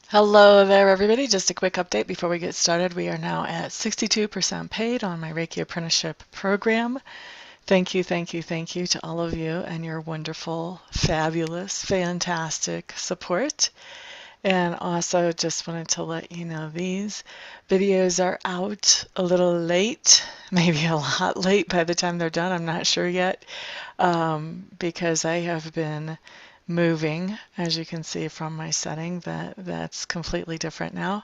Hello there, everybody. Just a quick update before we get started. We are now at 62% paid on my Reiki Apprenticeship Program. Thank you, thank you, thank you to all of you and your wonderful, fabulous, fantastic support. And also just wanted to let you know these videos are out a little late, maybe a lot late by the time they're done. I'm not sure yet, because I have been moving, as you can see from my setting, that's completely different now.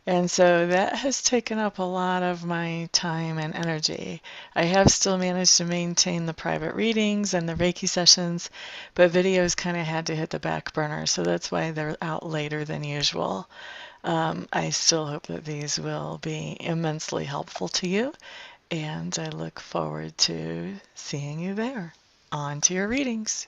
And so that has taken up a lot of my time and energy. I have still managed to maintain the private readings and the Reiki sessions, but videos kind of had to hit the back burner, so that's why they're out later than usual. I still hope that these will be immensely helpful to you, and I look forward to seeing you there. On to your readings.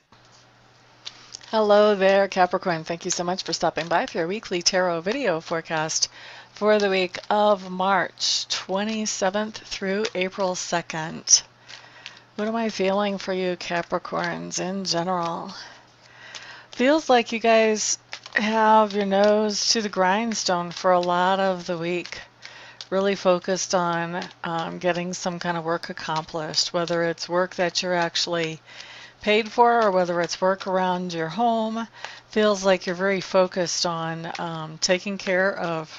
Hello there, Capricorn. Thank you so much for stopping by for your weekly tarot video forecast for the week of March 27th through April 2nd. What am I feeling for you, Capricorns, in general? Feels like you guys have your nose to the grindstone for a lot of the week. Really focused on getting some kind of work accomplished, whether it's work that you're actually paid for or whether it's work around your home. Feels like you're very focused on taking care of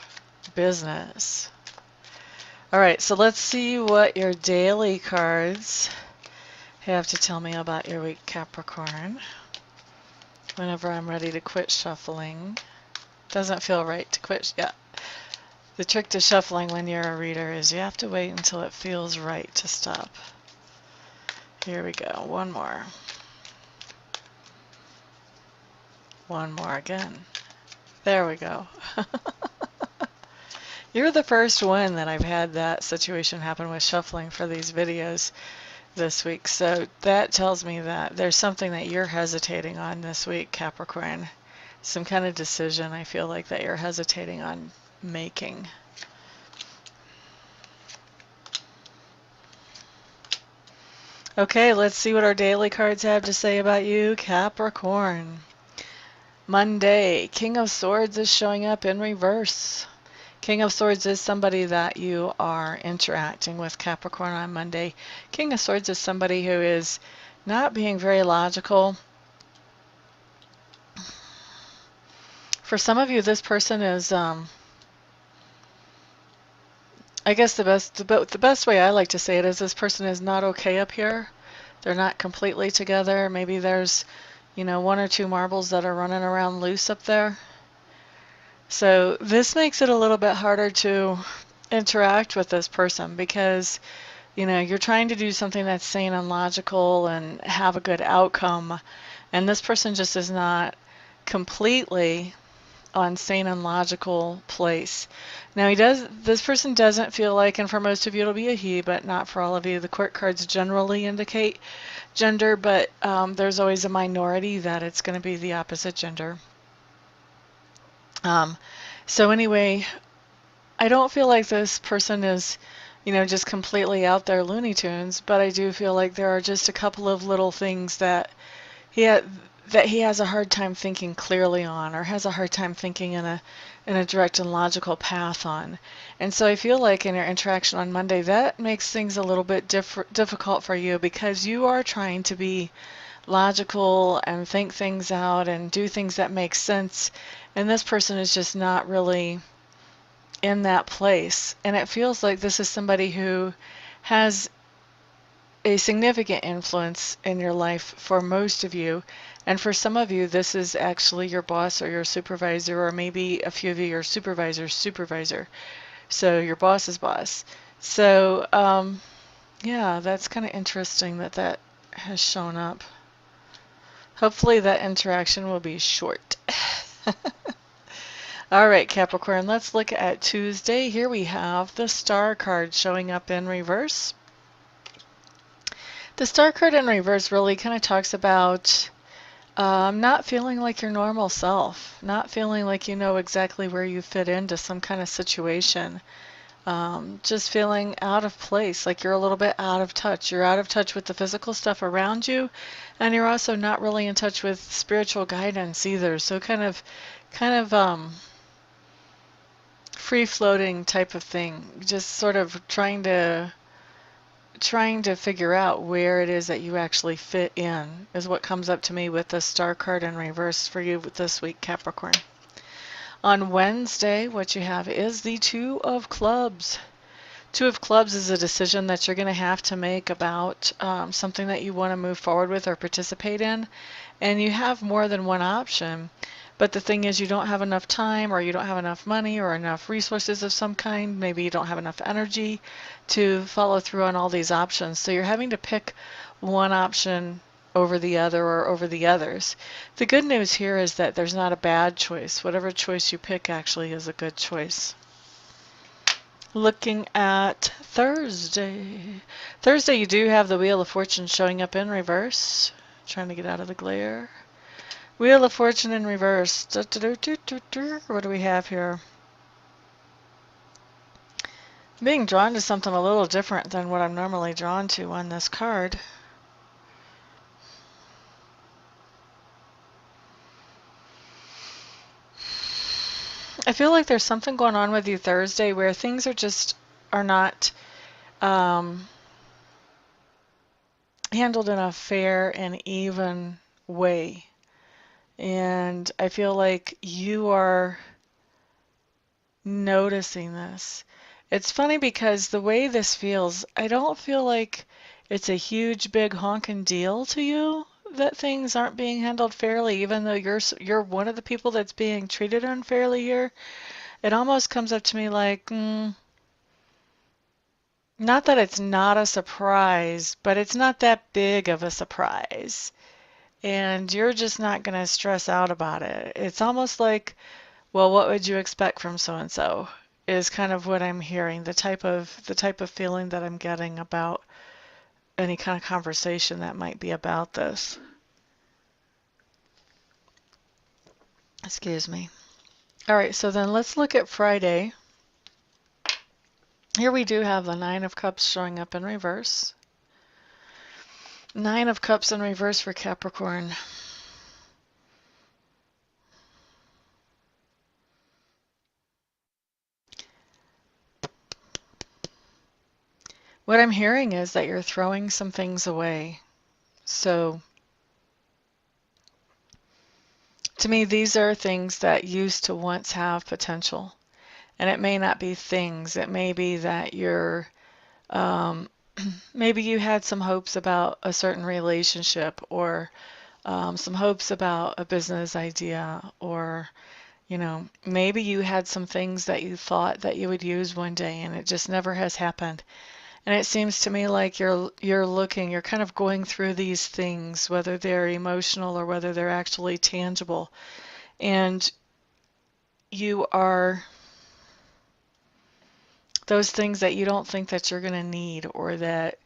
business. All right, so let's see what your daily cards have to tell me about your week, Capricorn. Whenever I'm ready to quit shuffling. Doesn't feel right to quit. Yeah. The trick to shuffling when you're a reader is you have to wait until it feels right to stop. Here we go. One more. One more again. There we go. You're the first one that I've had that situation happen with shuffling for these videos this week. So that tells me that there's something that you're hesitating on this week, Capricorn. Some kind of decision I feel like that you're hesitating on making. Okay, let's see what our daily cards have to say about you, Capricorn. Monday, King of Swords is showing up in reverse. King of Swords is somebody that you are interacting with, Capricorn, on Monday. King of Swords is somebody who is not being very logical. For some of you, this person is, I guess the best way I like to say it is this person is not okay up here. They're not completely together. Maybe there's, one or two marbles that are running around loose up there. So this makes it a little bit harder to interact with this person because, you're trying to do something that's sane and logical and have a good outcome. And this person just is not completely on sane and logical place. Now this person doesn't feel like, and for most of you it'll be a he, but not for all of you. The court cards generally indicate gender, but there's always a minority that it's going to be the opposite gender. So anyway, I don't feel like this person is, just completely out there Looney Tunes, but I do feel like there are just a couple of little things that he has a hard time thinking clearly on, or has a hard time thinking in a direct and logical path on. And so I feel like in your interaction on Monday, that makes things a little bit difficult for you because you are trying to be logical and think things out and do things that make sense. And this person is just not really in that place. And it feels like this is somebody who has a significant influence in your life for most of you. And for some of you, this is actually your boss or your supervisor, or maybe a few of you, your supervisor's supervisor. So your boss's boss. So, yeah, that's kind of interesting that that has shown up. Hopefully that interaction will be short. All right, Capricorn, let's look at Tuesday. Here we have the Star card showing up in reverse. The Star card in reverse really kind of talks about not feeling like your normal self, not feeling like you know exactly where you fit into some kind of situation. Just feeling out of place, like you're a little bit out of touch. You're out of touch with the physical stuff around you, and you're also not really in touch with spiritual guidance either. So kind of free-floating type of thing, just sort of trying to figure out where it is that you actually fit in is what comes up to me with the star card in reverse for you this week, Capricorn. On Wednesday, what you have is the Two of Clubs. Two of Clubs is a decision that you're going to have to make about something that you want to move forward with or participate in, and you have more than one option. But the thing is, you don't have enough time, or you don't have enough money, or enough resources of some kind. Maybe you don't have enough energy to follow through on all these options. So you're having to pick one option over the other or over the others. The good news here is that there's not a bad choice. Whatever choice you pick actually is a good choice. Looking at Thursday. Thursday, you do have the Wheel of Fortune showing up in reverse. Trying to get out of the glare. Wheel of Fortune in reverse. What do we have here? I'm being drawn to something a little different than what I'm normally drawn to on this card. I feel like there's something going on with you Thursday where things are not handled in a fair and even way. And I feel like you are noticing this. It's funny because the way this feels, I don't feel like it's a huge, big honking deal to you that things aren't being handled fairly, even though you're one of the people that's being treated unfairly here. It almost comes up to me like, not that it's not a surprise, but it's not that big of a surprise. And you're just not going to stress out about it. It's almost like, well, what would you expect from so-and-so is kind of what I'm hearing, the type of feeling that I'm getting about any kind of conversation that might be about this. Excuse me. All right, so then let's look at Friday. Here we do have the Nine of Cups showing up in reverse. Nine of Cups in reverse for Capricorn. What I'm hearing is that you're throwing some things away. So to me, these are things that used to once have potential. And it may not be things. It may be that you're, maybe you had some hopes about a certain relationship, or some hopes about a business idea, or, you know, maybe you had some things that you thought that you would use one day and it just never has happened. And it seems to me like you're kind of going through these things, whether they're emotional or whether they're actually tangible. And you are those things that you don't think that you're going to need, or that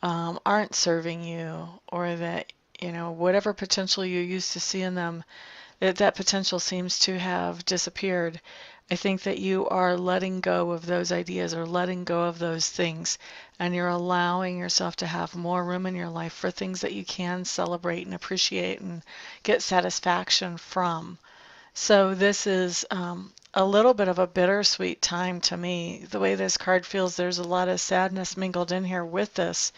aren't serving you, or that, you know, whatever potential you used to see in them, that potential seems to have disappeared. I think that you are letting go of those ideas or letting go of those things, and you're allowing yourself to have more room in your life for things that you can celebrate and appreciate and get satisfaction from. So this is a little bit of a bittersweet time to me. The way this card feels, there's a lot of sadness mingled in here with this.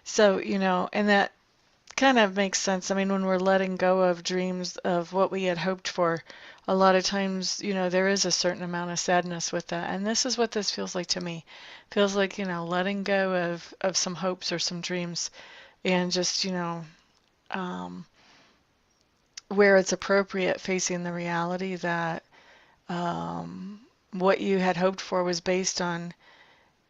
So, you know, and that kind of makes sense. I mean, when we're letting go of dreams of what we had hoped for, a lot of times, you know, there is a certain amount of sadness with that. And this is what this feels like to me. Feels like, you know, letting go of some hopes or some dreams, and just, you know, where it's appropriate, facing the reality that what you had hoped for was based on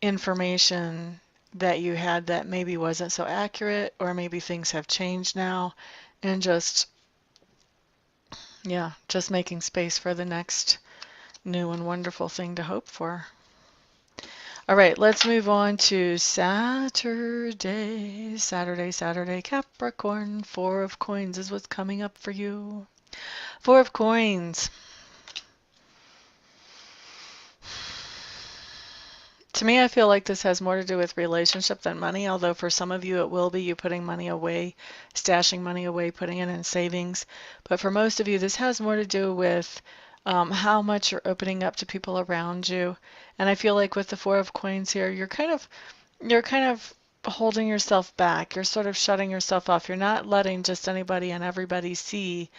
information that you had that maybe wasn't so accurate, or maybe things have changed now, and just, yeah, just making space for the next new and wonderful thing to hope for. All right, let's move on to Saturday. Saturday, Capricorn. Four of Coins is what's coming up for you. Four of Coins. To me, I feel like this has more to do with relationship than money, although for some of you it will be you putting money away, stashing money away, putting it in savings. But for most of you, this has more to do with how much you're opening up to people around you. And I feel like with the Four of Coins here, you're kind of holding yourself back. You're sort of shutting yourself off. You're not letting just anybody and everybody see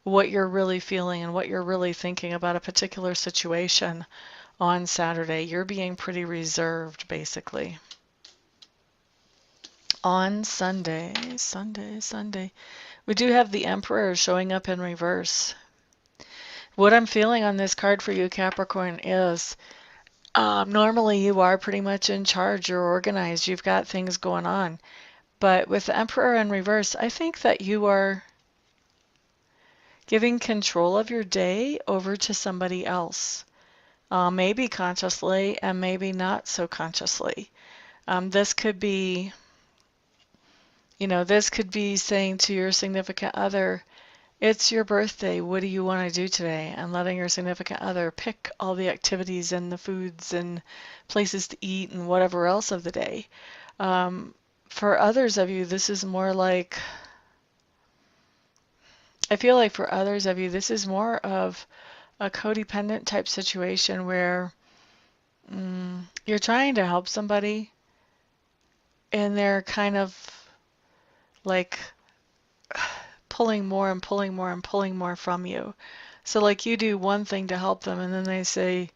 what you're really feeling and what you're really thinking about a particular situation on Saturday. You're being pretty reserved, basically. On Sunday, we do have the Emperor showing up in reverse. What I'm feeling on this card for you, Capricorn, is normally you are pretty much in charge. You're organized. You've got things going on. But with the Emperor in reverse, I think that you are giving control of your day over to somebody else. Maybe consciously and maybe not so consciously. This could be, this could be saying to your significant other, it's your birthday, what do you want to do today? And letting your significant other pick all the activities and the foods and places to eat and whatever else of the day. For others of you, this is more like, I feel like for others of you, this is more of a codependent type situation where you're trying to help somebody and they're kind of like pulling more and pulling more and pulling more from you. So like you do one thing to help them and then they say,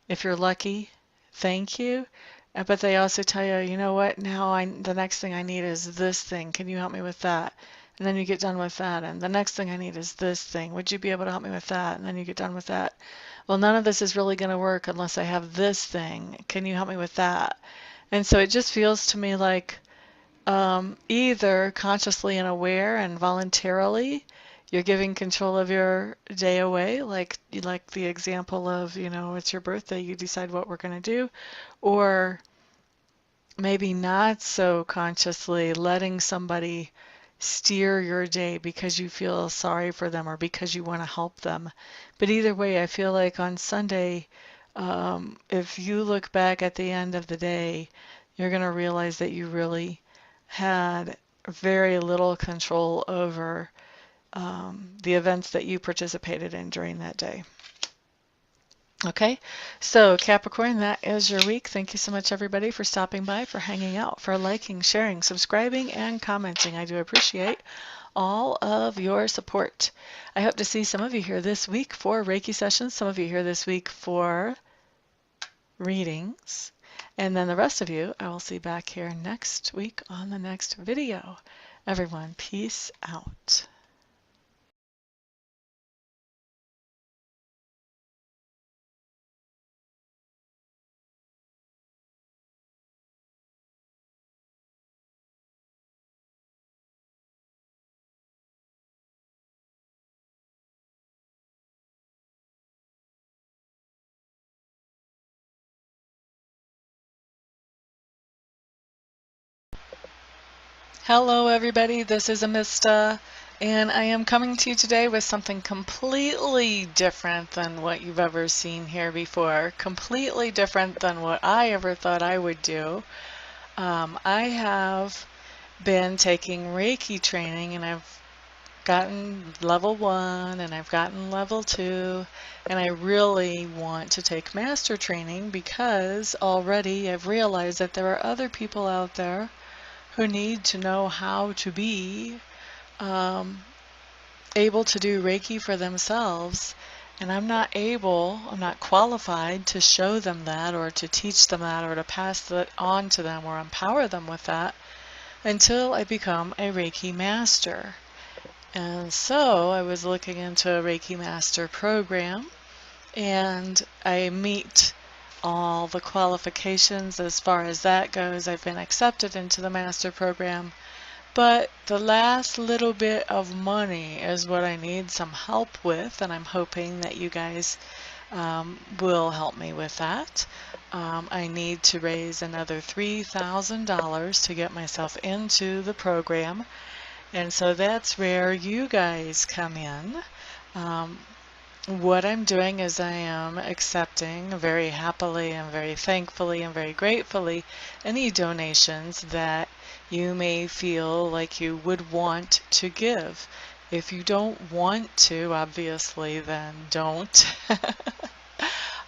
if you're lucky, thank you. But they also tell you, you know what, now the next thing I need is this thing. Can you help me with that? And then you get done with that. And the next thing I need is this thing. Would you be able to help me with that? And then you get done with that. Well, none of this is really going to work unless I have this thing. Can you help me with that? And so it just feels to me like either consciously and aware and voluntarily you're giving control of your day away, like the example of, it's your birthday, you decide what we're going to do, or maybe not so consciously letting somebody steer your day because you feel sorry for them or because you want to help them. But either way, I feel like on Sunday, if you look back at the end of the day, you're going to realize that you really had very little control over the events that you participated in during that day. Okay, so Capricorn, that is your week. Thank you so much, everybody, for stopping by, for hanging out, for liking, sharing, subscribing, and commenting. I do appreciate all of your support. I hope to see some of you here this week for Reiki sessions, some of you here this week for readings, and then the rest of you I will see back here next week on the next video. Everyone, peace out. Hello everybody, this is Amista, and I am coming to you today with something completely different than what you've ever seen here before, completely different than what I ever thought I would do. I have been taking Reiki training and I've gotten level 1 and I've gotten level 2, and I really want to take master training because already I've realized that there are other people out there who need to know how to be able to do Reiki for themselves, and I'm not qualified to show them that or to teach them that or to pass that on to them or empower them with that until I become a Reiki Master. And so I was looking into a Reiki Master program, and I meet all the qualifications as far as that goes. I've been accepted into the master program, but the last little bit of money is what I need some help with, and I'm hoping that you guys will help me with that. I need to raise another $3,000 to get myself into the program, and so that's where you guys come in. What I'm doing is I am accepting very happily and very thankfully and very gratefully any donations that you may feel like you would want to give. If you don't want to, obviously, then don't.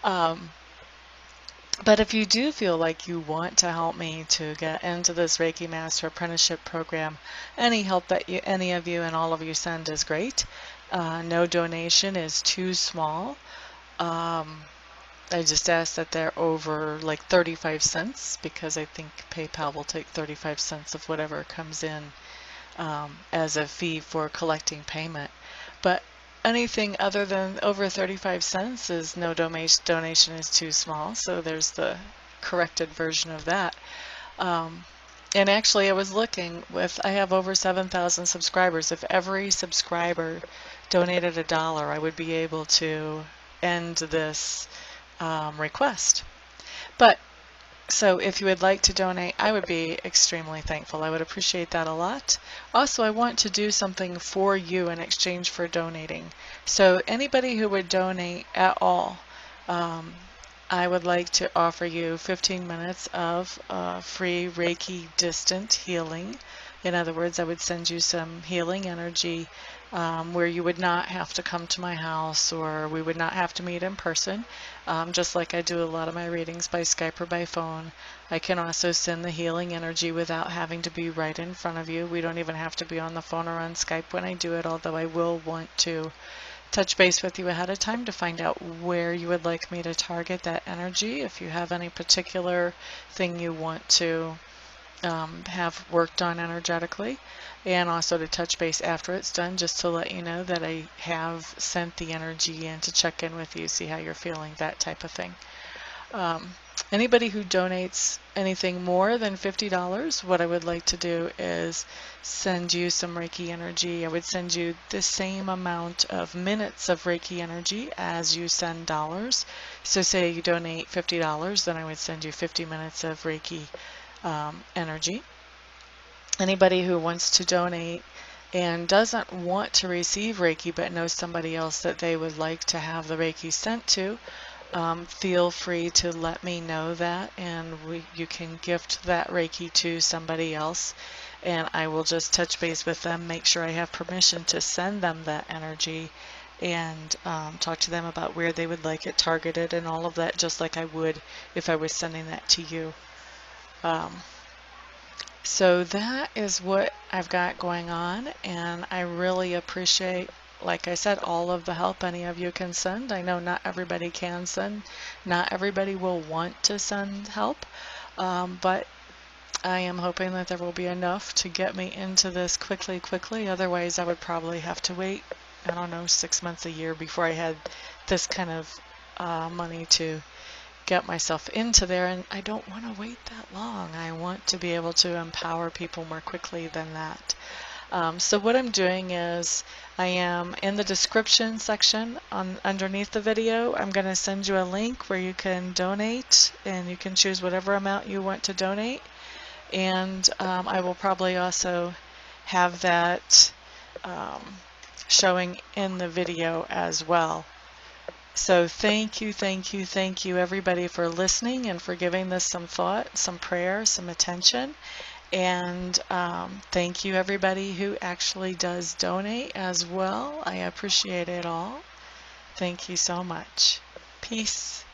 um, but if you do feel like you want to help me to get into this Reiki Master Apprenticeship Program, any help that any of you and all of you send is great. No donation is too small. I just ask that they're over like 35 cents because I think PayPal will take 35 cents of whatever comes in as a fee for collecting payment. But anything other than over 35 cents is no donation is too small. So there's the corrected version of that. And actually I was looking I have over 7,000 subscribers. If every subscriber donated $1, I would be able to end this request. But so if you would like to donate, I would be extremely thankful. I would appreciate that a lot. Also, I want to do something for you in exchange for donating. So anybody who would donate at all, I would like to offer you 15 minutes of free Reiki distant healing. In other words, I would send you some healing energy where you would not have to come to my house, or we would not have to meet in person, just like I do a lot of my readings by Skype or by phone. I can also send the healing energy without having to be right in front of you. We don't even have to be on the phone or on Skype when I do it, although I will want to touch base with you ahead of time to find out where you would like me to target that energy. If you have any particular thing you want to have worked on energetically, and also to touch base after it's done just to let you know that I have sent the energy in to check in with you, see how you're feeling, that type of thing. Anybody who donates anything more than $50, what I would like to do is send you some Reiki energy. I would send you the same amount of minutes of Reiki energy as you send dollars. So say you donate $50, then I would send you 50 minutes of Reiki energy. Anybody who wants to donate and doesn't want to receive Reiki but knows somebody else that they would like to have the Reiki sent to, feel free to let me know that, and you can gift that Reiki to somebody else, and I will just touch base with them, make sure I have permission to send them that energy, and talk to them about where they would like it targeted and all of that, just like I would if I was sending that to you. So that is what I've got going on, and I really appreciate, like I said, all of the help any of you can send. I know not everybody can send, not everybody will want to send help, but I am hoping that there will be enough to get me into this quickly. Otherwise, I would probably have to wait, I don't know, 6 months, a year before I had this kind of money to get myself into there, and I don't want to wait that long. I want to be able to empower people more quickly than that. So what I'm doing is I am in the description section underneath the video. I'm going to send you a link where you can donate, and you can choose whatever amount you want to donate, and I will probably also have that showing in the video as well. So thank you everybody for listening and for giving this some thought, some prayer, some attention. And thank you everybody who actually does donate as well. I appreciate it all. Thank you so much. Peace.